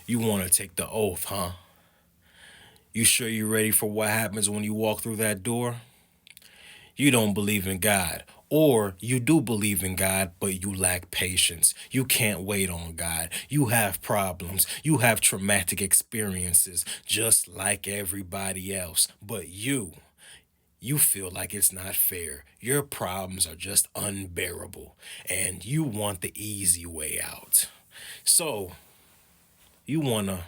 You want to take the oath, huh? You sure you're ready for what happens when you walk through that door? You don't believe in God. Or you do believe in God, but you lack patience. You can't wait on God. You have problems. You have traumatic experiences, just like everybody else. But you feel like it's not fair. Your problems are just unbearable, and you want the easy way out. So, you want to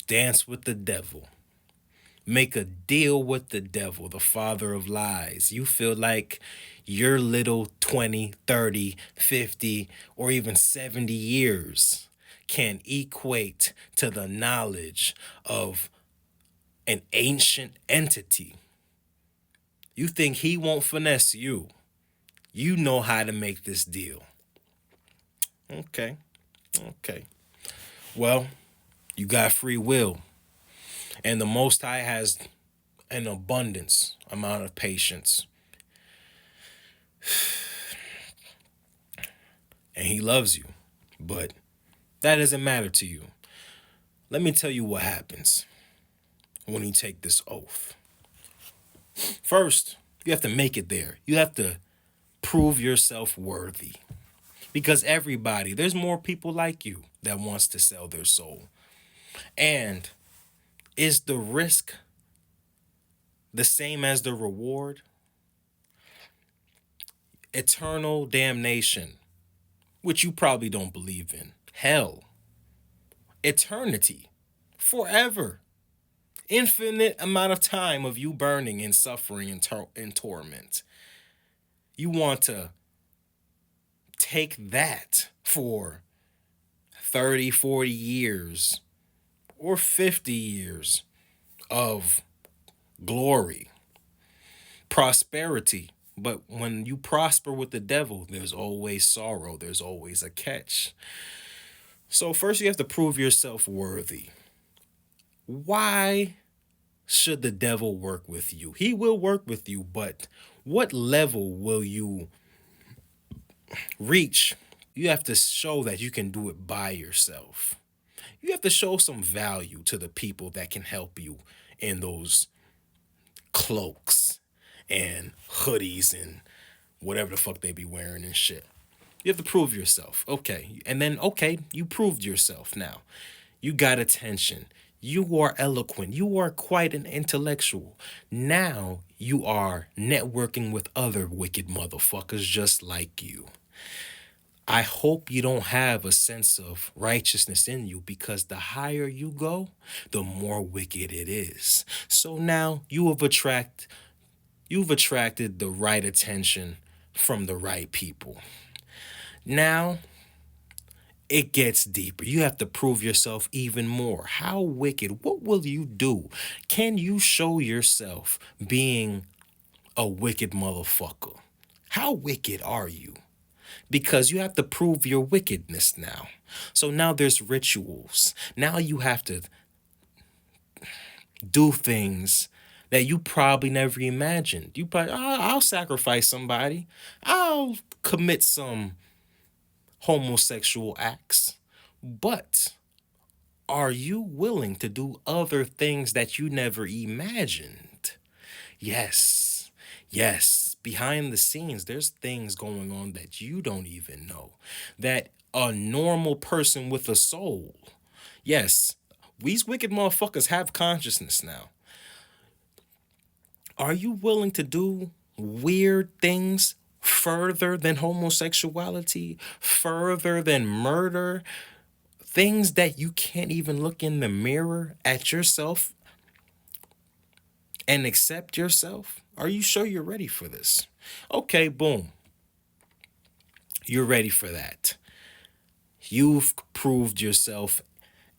dance with the devil. Make a deal with the devil, the father of lies. You feel like your little 20, 30, 50, or even 70 years can equate to the knowledge of an ancient entity. You think he won't finesse you. You know how to make this deal. Okay, okay. Well, you got free will, and the Most High has an abundance amount of patience, and he loves you. But that doesn't matter to you. Let me tell you what happens when you take this oath. First, you have to make it there. You have to prove yourself worthy. Because there's more people like you that wants to sell their soul. And is the risk the same as the reward? Eternal damnation, which you probably don't believe in. Hell, eternity, forever. Infinite amount of time of you burning and suffering and torment. You want to take that for 30, 40 years or 50 years of glory, prosperity. But when you prosper with the devil, there's always sorrow, there's always a catch. So, first, you have to prove yourself worthy. Why should the devil work with you? He will work with you, but what level will you reach? You have to show that you can do it by yourself. You have to show some value to the people that can help you in those cloaks and hoodies and whatever the fuck they be wearing and shit. You have to prove yourself. Okay. And then, okay, you proved yourself now. You got attention. You are eloquent. You are quite an intellectual. Now you are networking with other wicked motherfuckers just like you. I hope you don't have a sense of righteousness in you, because the higher you go, the more wicked it is. So now you've attracted the right attention from the right people. Now it gets deeper. You have to prove yourself even more. How wicked? What will you do? Can you show yourself being a wicked motherfucker? How wicked are you? Because you have to prove your wickedness now. So now there's rituals. Now you have to do things that you probably never imagined. You probably, I'll sacrifice somebody. I'll commit some homosexual acts. But are you willing to do other things that you never imagined? Yes. Yes. Behind the scenes, there's things going on that you don't even know. That a normal person with a soul. Yes. These wicked motherfuckers have consciousness now. Are you willing to do weird things further than homosexuality, further than murder, things that you can't even look in the mirror at yourself and accept yourself? Are you sure you're ready for this? Okay, boom. You're ready for that. You've proved yourself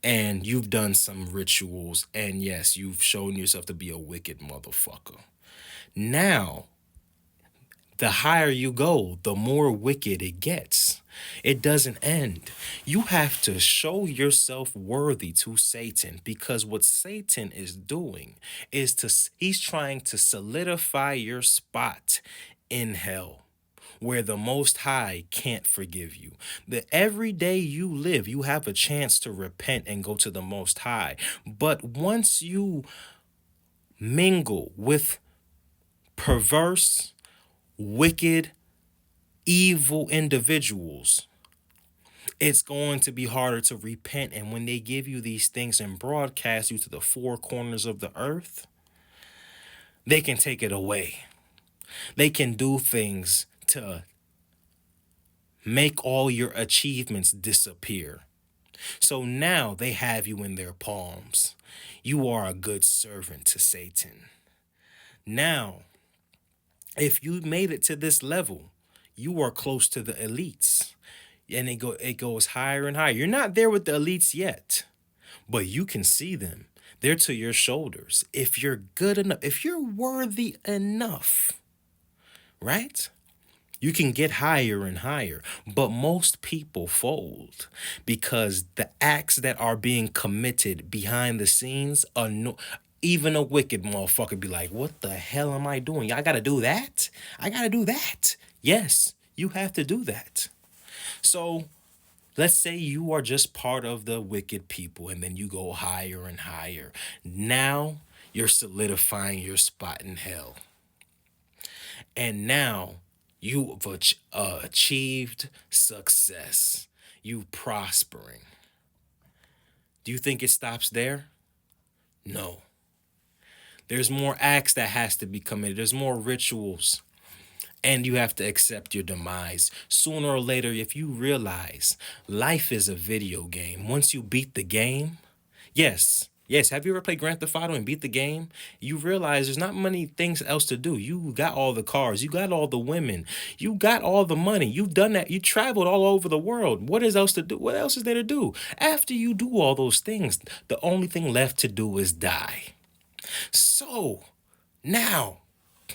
and you've done some rituals, and yes, you've shown yourself to be a wicked motherfucker. Now, the higher you go, the more wicked it gets. It doesn't end. You have to show yourself worthy to Satan, because what Satan is doing he's trying to solidify your spot in hell. where the Most High can't forgive you. That every day you live, you have a chance to repent and go to the Most High. But once you mingle with perverse, wicked, evil individuals, it's going to be harder to repent. And when they give you these things and broadcast you to the four corners of the earth, they can take it away. They can do things to make all your achievements disappear. So now they have you in their palms. You are a good servant to Satan. Now, if you made it to this level, you are close to the elites. And it goes higher and higher. You're not there with the elites yet, but you can see them. They're to your shoulders. If you're good enough, if you're worthy enough, right? You can get higher and higher, but most people fold because the acts that are being committed behind the scenes are no. Even a wicked motherfucker be like, "What the hell am I doing? I gotta do that. I gotta do that." Yes, you have to do that. So let's say you are just part of the wicked people, and then you go higher and higher. Now you're solidifying your spot in hell, and now you've achieved success. You prospering. Do you think it stops there? No. There's more acts that has to be committed. There's more rituals. And you have to accept your demise. Sooner or later, if you realize life is a video game, once you beat the game, yes, have you ever played Grand Theft Auto and beat the game? You realize there's not many things else to do. You got all the cars, you got all the women, you got all the money, you've done that, you traveled all over the world. What is else to do? What else is there to do? After you do all those things, the only thing left to do is die. So, now,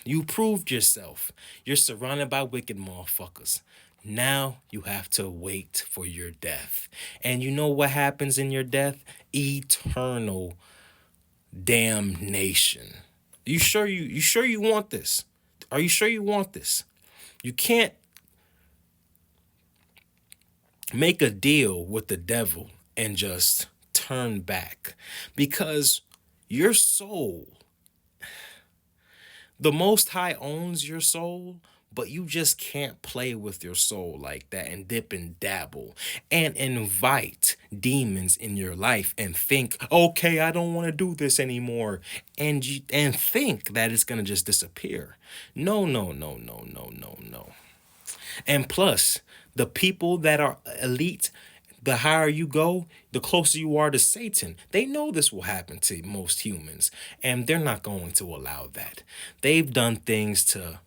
you proved yourself. You're surrounded by wicked motherfuckers. Now you have to wait for your death. And you know what happens in your death? Eternal damnation. You sure you want this? Are you sure you want this? You can't make a deal with the devil and just turn back because your soul, the Most High owns your soul, but you just can't play with your soul like that and dip and dabble and invite demons in your life and think, okay, I don't want to do this anymore, and think that it's gonna just disappear. No, no, no, no, no, no, no. And plus, the people that are elite, the higher you go, the closer you are to Satan. They know this will happen to most humans, and they're not going to allow that. They've done things to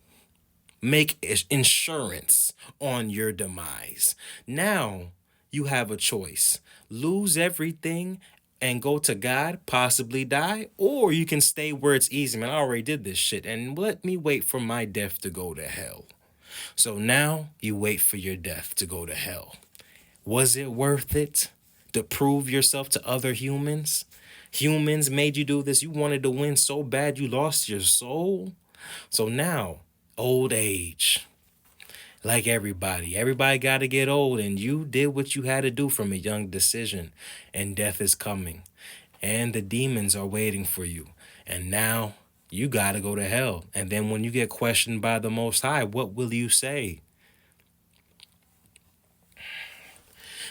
make insurance on your demise. Now you have a choice: lose everything and go to God, possibly die, or you can stay where it's easy. Man, I already did this shit, and let me wait for my death to go to hell. So now you wait for your death to go to hell. Was it worth it to prove yourself to other humans? Humans made you do this. You wanted to win so bad you lost your soul. So now, old age. Like everybody got to get old, and you did what you had to do from a young decision, and death is coming, and the demons are waiting for you, and now you got to go to hell. And then when you get questioned by the Most High, what will you say?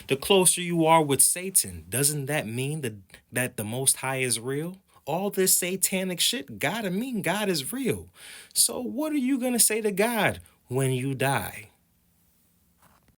The closer you are with Satan, doesn't that mean that the Most High is real? All this satanic shit gotta mean God is real. So what are you gonna say to God when you die?